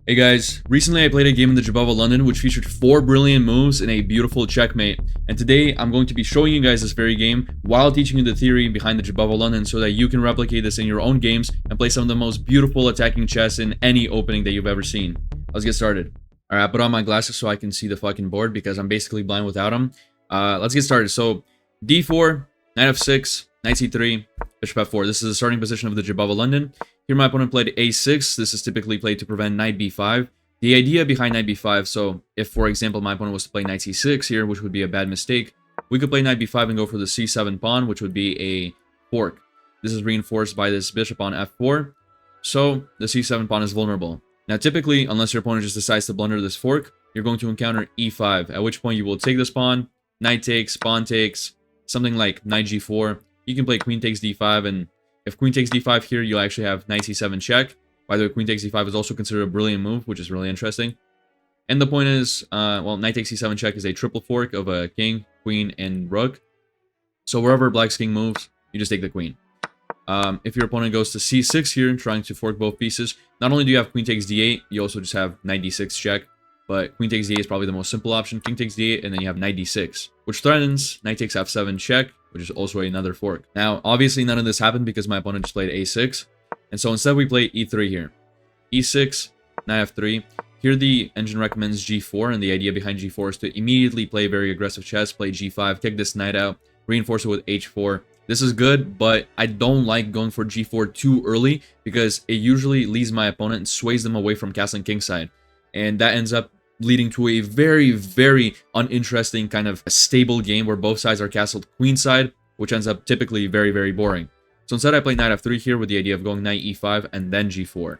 Hey guys, recently I played a game in the Jobava London which featured 4 brilliant moves and a beautiful checkmate. And today I'm going to be showing you guys this very game while teaching you the theory behind the Jobava London so that you can replicate this in your own games and play some of the most beautiful attacking chess in any opening that you've ever seen. Let's get started. Alright, I put on my glasses so I can see the fucking board because I'm basically blind without them. Let's get started. So, d4, knight f6, knight c3, bishop f4. This is the starting position of the Jobava London. Here my opponent played a6. This is typically played to prevent knight b5. The idea behind knight b5, so if for example my opponent was to play knight c6 here, which would be a bad mistake, we could play knight b5 and go for the c7 pawn, which would be a fork. This is reinforced by this bishop on f4, so the c7 pawn is vulnerable. Now typically, unless your opponent just decides to blunder this fork, you're going to encounter e5, at which point you will take this pawn, knight takes, pawn takes, something like knight g4. You can play queen takes d5, and if queen takes d5 here, you'll actually have knight c7 check. By the way, queen takes d5 is also considered a brilliant move, which is really interesting. And the point is, well, knight takes c7 check is a triple fork of a king, queen, and rook. So wherever black's king moves, you just take the queen. If your opponent goes to c6 here, trying to fork both pieces, not only do you have queen takes d8, you also just have knight d6 check. But queen takes d8 is probably the most simple option. King takes d8, and then you have knight d6, which threatens knight takes f7 check, which is also another fork. Now, obviously, none of this happened because my opponent just played a6. And so instead, we play e3 here. e6, knight f3. Here, the engine recommends g4, and the idea behind g4 is to immediately play very aggressive chess, play g5, kick this knight out, reinforce it with h4. This is good, but I don't like going for g4 too early because it usually leaves my opponent and sways them away from castling kingside. And that ends up leading to a very, very uninteresting kind of a stable game where both sides are castled queenside, which ends up typically very, very boring. So instead I play knight f3 here with the idea of going knight e5 and then g4.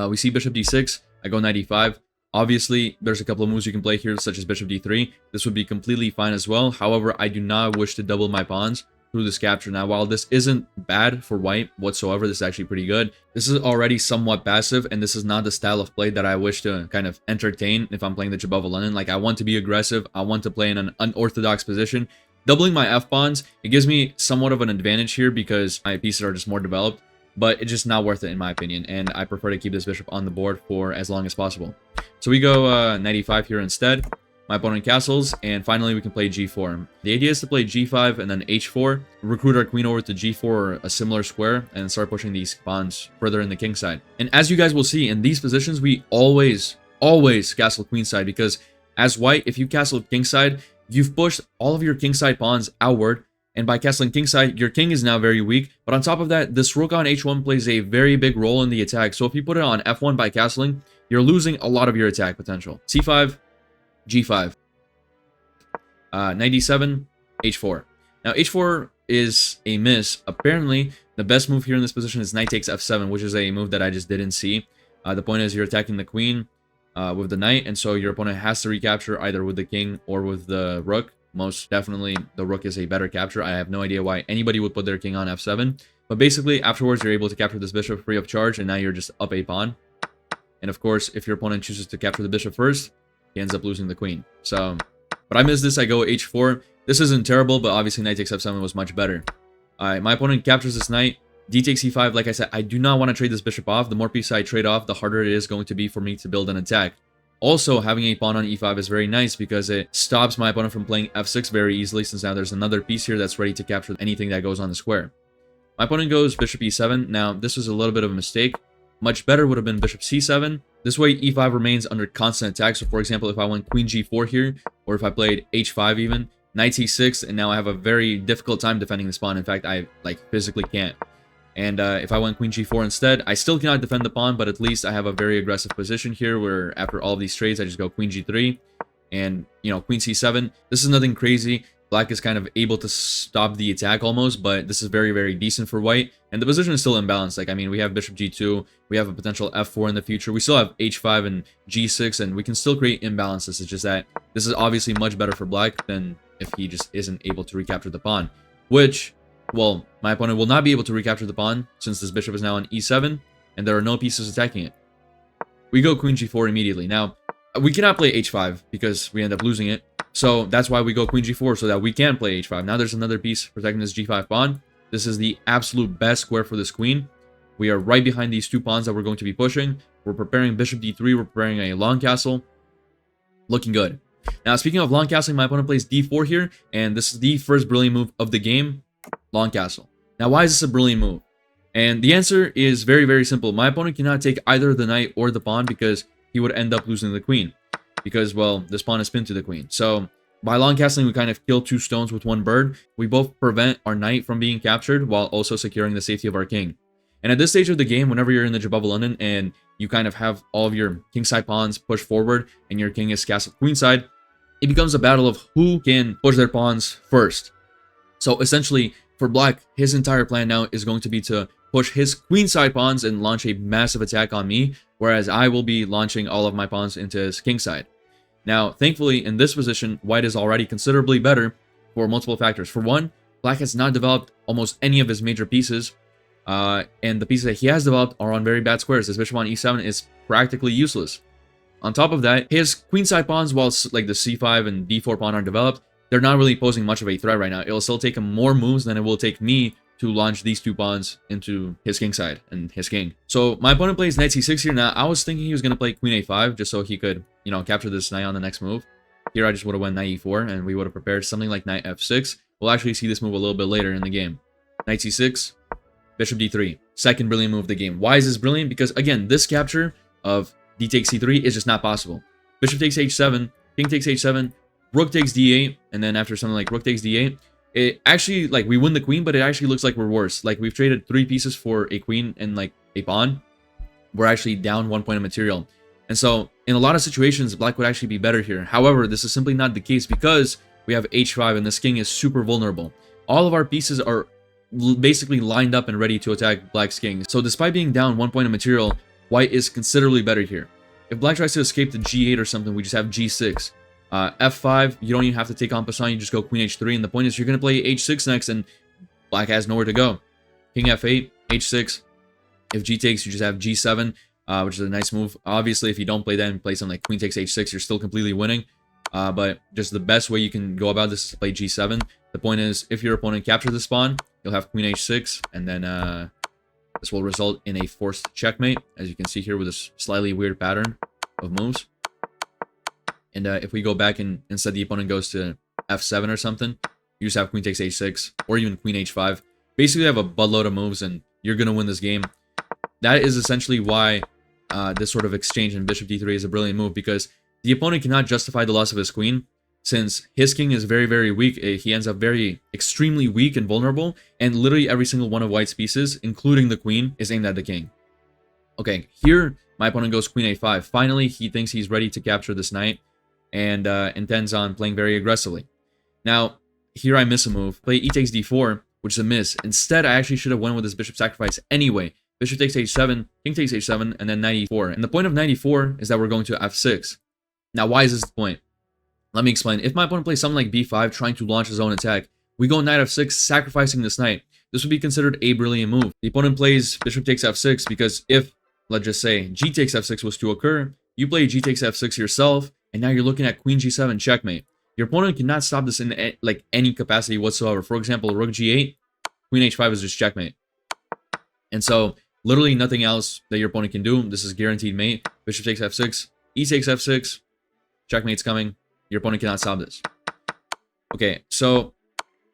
We see bishop d6, I go knight e5. Obviously, there's a couple of moves you can play here, such as bishop d3. This would be completely fine as well. However, I do not wish to double my pawns through this capture. Now, while this isn't bad for white whatsoever, this is actually pretty good. This is already somewhat passive, and this is not the style of play that I wish to kind of entertain if I'm playing the Jobava London. Like, I want to be aggressive. I want to play in an unorthodox position. Doubling my f-pawns, it gives me somewhat of an advantage here because my pieces are just more developed, but it's just not worth it in my opinion, and I prefer to keep this bishop on the board for as long as possible. So we go knight e5 here instead. My opponent castles, and finally we can play g4. The idea is to play g5 and then h4, recruit our queen over to g4 or a similar square, and start pushing these pawns further in the king side. And as you guys will see, in these positions, we always castle queen side, because as white, if you castle king side, you've pushed all of your king side pawns outward, and by castling king side, your king is now very weak. But on top of that, this rook on h1 plays a very big role in the attack. So if you put it on f1 by castling, you're losing a lot of your attack potential. c5, g5, knight d7, h4. Now h4 is a miss. Apparently the best move here in this position is knight takes f7, which is a move that I just didn't see. The point is you're attacking the queen with the knight, and so your opponent has to recapture either with the king or with the rook. Most definitely the rook is a better capture. I have no idea why anybody would put their king on f7, but basically afterwards you're able to capture this bishop free of charge, and now you're just up a pawn. And of course, if your opponent chooses to capture the bishop first, he ends up losing the queen. So, but I missed this. I go h4. This isn't terrible, but obviously knight takes f7 was much better. My opponent captures this knight. D takes e5. Like I said, I do not want to trade this bishop off. The more pieces I trade off, the harder it is going to be for me to build an attack. Also, having a pawn on e5 is very nice because it stops my opponent from playing f6 very easily, since now there's another piece here that's ready to capture anything that goes on the square. My opponent goes bishop e7. Now, this was a little bit of a mistake. Much better would have been bishop c7. This way, e5 remains under constant attack. So, for example, if I went queen g4 here, or if I played h5 even, knight c6, and now I have a very difficult time defending this pawn. In fact, I physically can't. And if I went queen g4 instead, I still cannot defend the pawn, but at least I have a very aggressive position here where after all of these trades, I just go queen g3 and, you know, queen c7. This is nothing crazy. Black is kind of able to stop the attack almost, but this is very, very decent for white. And the position is still imbalanced. Like, I mean, we have bishop g2, we have a potential f4 in the future. We still have h5 and g6, and we can still create imbalances. It's just that this is obviously much better for black than if he just isn't able to recapture the pawn. Which, well, my opponent will not be able to recapture the pawn since this bishop is now on e7, and there are no pieces attacking it. We go queen g4 immediately. Now, we cannot play h5 because we end up losing it. So that's why we go queen g4, so that we can play h5. Now there's another piece protecting this g5 pawn. This is the absolute best square for this queen. We are right behind these two pawns that we're going to be pushing. We're preparing bishop d3. We're preparing a long castle. Looking good. Now, speaking of long castling, my opponent plays d4 here, and this is the first brilliant move of the game, long castle. Now, why is this a brilliant move? And the answer is very, very simple. My opponent cannot take either the knight or the pawn because he would end up losing the queen. Because, well, this pawn is pinned to the queen. So, by long castling, we kind of kill 2 stones with 1 bird. We both prevent our knight from being captured while also securing the safety of our king. And at this stage of the game, whenever you're in the Jobava London and you kind of have all of your kingside pawns pushed forward and your king is castled queenside, it becomes a battle of who can push their pawns first. So essentially, for black, his entire plan now is going to be to push his queenside pawns and launch a massive attack on me, whereas I will be launching all of my pawns into his kingside. Now, thankfully, in this position, white is already considerably better for multiple factors. For one, black has not developed almost any of his major pieces, and the pieces that he has developed are on very bad squares. His bishop on e7 is practically useless. On top of that, his queenside pawns, while like the c5 and d4 pawn are developed, they're not really posing much of a threat right now. It'll still take him more moves than it will take me to launch these 2 pawns into his kingside and his king. So my opponent plays knight c6 here. Now, I was thinking he was going to play queen a5 just so he could, you know, capture this knight on the next move. Here, I just would have went knight e4, and we would have prepared something like knight f6. We'll actually see this move a little bit later in the game. Knight c6, bishop d3. Second brilliant move of the game. Why is this brilliant? Because, again, this capture of d takes c3 is just not possible. Bishop takes h7, king takes h7, rook takes d8, and then after something like rook takes d8, it actually, like, we win the queen, but it actually looks like we're worse. Like, we've traded 3 pieces for a queen and, like, a pawn. We're actually down 1 point of material. And so, in a lot of situations, black would actually be better here. However, this is simply not the case because we have h5 and this king is super vulnerable. All of our pieces are basically lined up and ready to attack black's king. So, despite being down 1 point of material, white is considerably better here. If black tries to escape to g8 or something, we just have g6. F5, you don't even have to take en passant, you just go queen h3, and the point is you're going to play h6 next, and black has nowhere to go. King f8, h6. If g takes, you just have g7, which is a nice move. Obviously, if you don't play that and play something like queen takes h6, you're still completely winning. But just the best way you can go about this is to play g7. The point is, if your opponent captures this pawn, you'll have queen h6, and then this will result in a forced checkmate, as you can see here with this slightly weird pattern of moves. And if we go back and instead the opponent goes to f7 or something, you just have queen takes h6 or even queen h5. Basically, you have a buttload of moves and you're going to win this game. That is essentially why this sort of exchange in bishop d3 is a brilliant move, because the opponent cannot justify the loss of his queen since his king is very, very weak. He ends up extremely weak and vulnerable, and literally every single one of white's pieces, including the queen, is aimed at the king. Okay, here my opponent goes queen a5. Finally, he thinks he's ready to capture this knight and intends on playing very aggressively. Now, here I miss a move. Play e takes d4, which is a miss. Instead, I actually should have went with this bishop sacrifice anyway. Bishop takes h7, king takes h7, and then knight e4. And the point of knight e4 is that we're going to f6. Now, why is this the point? Let me explain. If my opponent plays something like b5, trying to launch his own attack, we go knight f6, sacrificing this knight. This would be considered a brilliant move. The opponent plays bishop takes f6 because if, let's just say, g takes f6 was to occur, you play g takes f6 yourself, and now you're looking at queen g7 checkmate. Your opponent cannot stop this in like any capacity whatsoever. For example, rook g8, queen h5 is just checkmate. And so, literally nothing else that your opponent can do. This is guaranteed mate. Bishop takes f6, e takes f6, checkmate's coming. Your opponent cannot stop this. Okay, so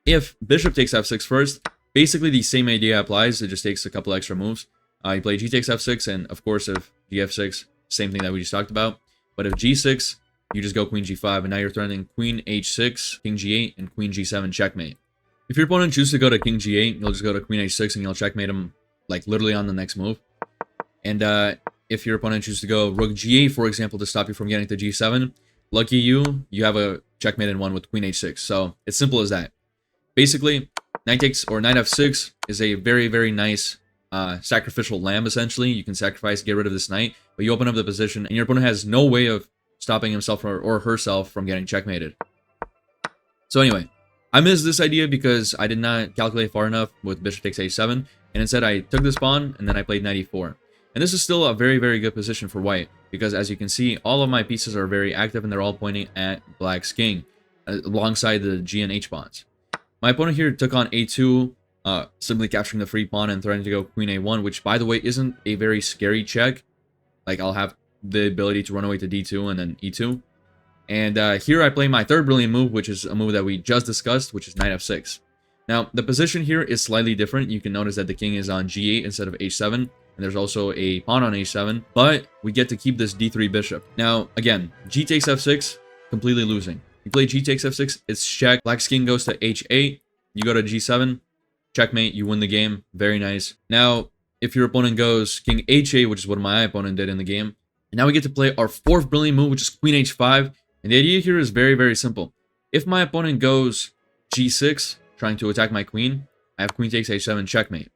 if bishop takes f6 first, basically the same idea applies. It just takes a couple extra moves. You play g takes f6, and of course, if g f6, same thing that we just talked about. But if g6, you just go queen g5, and now you're threatening queen h6, king g8, and queen g7 checkmate. If your opponent chooses to go to king g8, you'll just go to queen h6, and you'll checkmate him like literally on the next move. And if your opponent chooses to go rook g8, for example, to stop you from getting to g7, lucky you, you have a checkmate in one with queen h6. So it's simple as that. Basically, knight takes or knight f6 is a very, very nice sacrificial lamb, essentially. You can sacrifice, get rid of this knight, but you open up the position, and your opponent has no way of stopping himself or herself from getting checkmated. So anyway, I missed this idea because I did not calculate far enough with bishop takes h7, and instead I took this pawn, and then I played knight e4. And this is still a very, very good position for white, because as you can see, all of my pieces are very active, and they're all pointing at black's king, alongside the g and h pawns. My opponent here took on a2, simply capturing the free pawn and threatening to go queen a1, which, by the way, isn't a very scary check. Like, I'll have the ability to run away to d2 and then e2. And here I play my third brilliant move, which is a move that we just discussed, which is knight f6. Now, the position here is slightly different. You can notice that the king is on g8 instead of h7. And there's also a pawn on h7. But we get to keep this d3 bishop. Now, again, g takes f6, completely losing. You play g takes f6, it's check. Black's king goes to h8. You go to g7. Checkmate, you win the game. Very nice. Now, if your opponent goes king h8, which is what my opponent did in the game. And now we get to play our fourth brilliant move, which is queen h5. And the idea here is very, very simple. If my opponent goes g6, trying to attack my queen, I have queen takes h7, checkmate.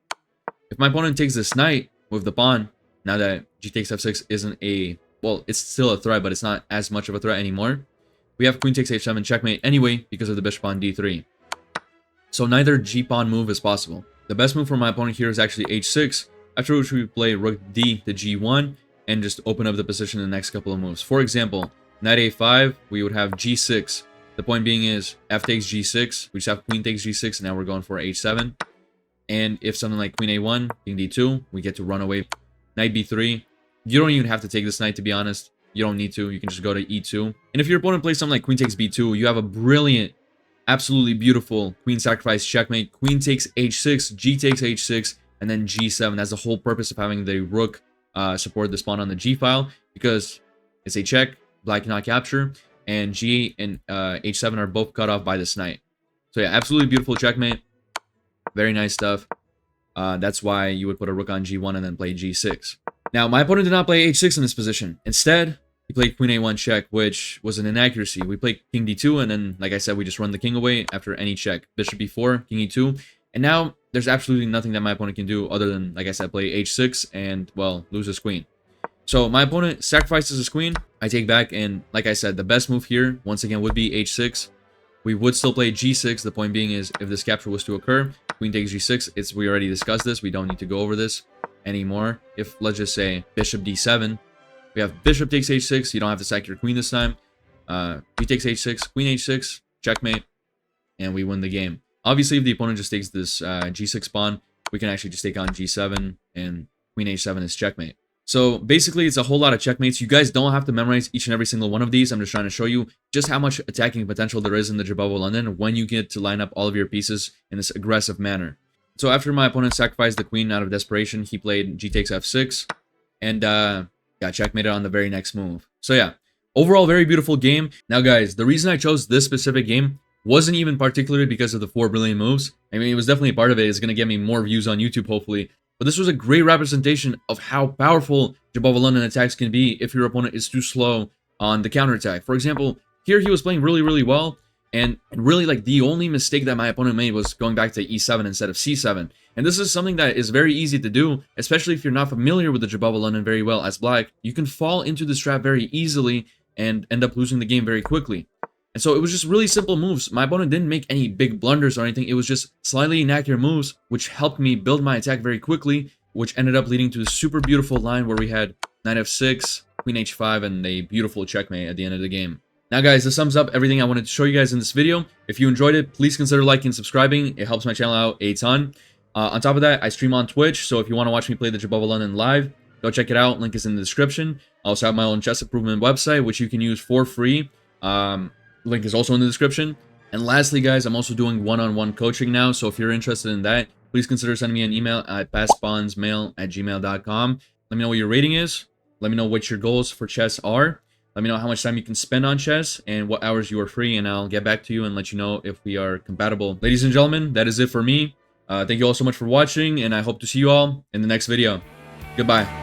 If my opponent takes this knight with the pawn, now that g takes f6 isn't a, well, it's still a threat, but it's not as much of a threat anymore. We have queen takes h7, checkmate anyway because of the bishop on d3. So neither g-pawn move is possible. The best move for my opponent here is actually h6, after which we play rook d to g1 and just open up the position in the next couple of moves. For example, knight a5, we would have g6. The point being is f takes g6. We just have queen takes g6, and now we're going for h7. And if something like queen a1, king d2, we get to run away. Knight b3. You don't even have to take this knight, to be honest. You don't need to. You can just go to e2. And if your opponent plays something like queen takes b2, you have a brilliant, absolutely beautiful queen sacrifice checkmate. Queen takes h6, g takes h6, and then g7. That's the whole purpose of having the rook support this pawn on the g file, because it's a check. Black cannot capture, and g8 and h7 are both cut off by this knight. So yeah, absolutely beautiful checkmate. Very nice stuff. That's why you would put a rook on g1 and then play g6. Now, my opponent did not play h6 in this position. Instead, he played queen a1 check, which was an inaccuracy. We played king d2, and then, like I said, we just run the king away after any check. Bishop b4, king e2, and now there's absolutely nothing that my opponent can do other than, like I said, play h6 and, well, lose his queen. So my opponent sacrifices his queen. I take back, and like I said, the best move here, once again, would be h6. We would still play g6. The point being is, if this capture was to occur, queen takes g6. We already discussed this. We don't need to go over this anymore. If, let's just say, bishop d7, we have bishop takes h6. You don't have to sack your queen this time. He takes h6, queen h6, checkmate, and we win the game. Obviously, if the opponent just takes this g6 pawn, we can actually just take on g7, and queen h7 is checkmate. So basically, it's a whole lot of checkmates. You guys don't have to memorize each and every single one of these. I'm just trying to show you just how much attacking potential there is in the Jobava London when you get to line up all of your pieces in this aggressive manner. So after my opponent sacrificed the queen out of desperation, he played g takes f6 and got checkmated on the very next move. So yeah, overall, very beautiful game. Now guys, the reason I chose this specific game wasn't even particularly because of the 4 brilliant moves. I mean, it was definitely a part of it. It's going to get me more views on YouTube, hopefully. But this was a great representation of how powerful Jobava London attacks can be if your opponent is too slow on the counterattack. For example, here he was playing really, really well. And really, like, the only mistake that my opponent made was going back to e7 instead of c7. And this is something that is very easy to do, especially if you're not familiar with the Jobava London very well as black. You can fall into this trap very easily and end up losing the game very quickly. And so it was just really simple moves. My opponent didn't make any big blunders or anything. It was just slightly inaccurate moves, which helped me build my attack very quickly, which ended up leading to a super beautiful line where we had knight f6, queen h5, and a beautiful checkmate at the end of the game. Now guys, this sums up everything I wanted to show you guys in this video. If you enjoyed it, please consider liking and subscribing. It helps my channel out a ton. On top of that, I stream on Twitch, so if you want to watch me play the Jobava London live, go check it out. Link is in the description. I also have my own chess improvement website, which you can use for free. Link is also in the description. And lastly, guys, I'm also doing one-on-one coaching now, so if you're interested in that, please consider sending me an email at passpawnsmail@gmail.com. Let me know what your rating is. Let me know what your goals for chess are. Let me know how much time you can spend on chess and what hours you are free, and I'll get back to you and let you know if we are compatible. Ladies and gentlemen, that is it for me. Thank you all so much for watching, and I hope to see you all in the next video. Goodbye.